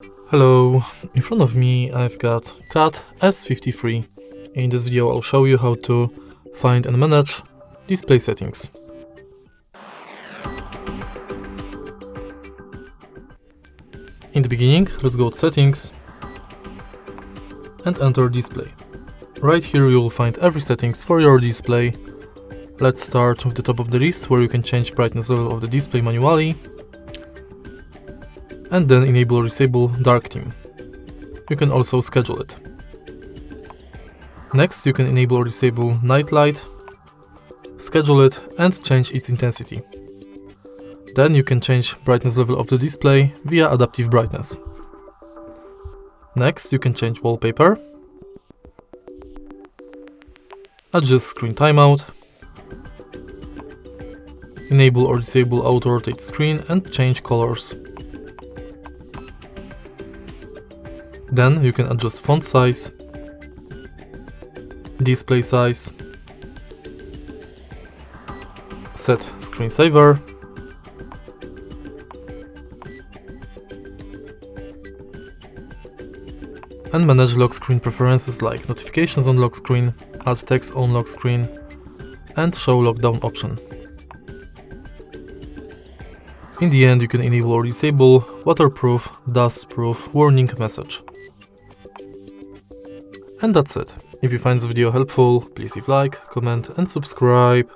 Hello, in front of me I've got Cat S53. In this video I'll show you how to find and manage display settings. In the beginning, let's go to settings and enter display. Right here you will find every settings for your display. Let's start with the top of the list where you can change brightness level of the display manually and then enable or disable dark theme. You can also schedule it. Next you can enable or disable night light, schedule it and change its intensity. Then you can change brightness level of the display via adaptive brightness. Next you can change wallpaper, adjust screen timeout, enable or disable auto rotate screen and change colors. Then you can adjust font size, display size, set screensaver, and manage lock screen preferences like notifications on lock screen, add text on lock screen, and show lockdown option. In the end, you can enable or disable waterproof, dustproof warning message. And that's it. If you find this video helpful, please leave like, comment and subscribe.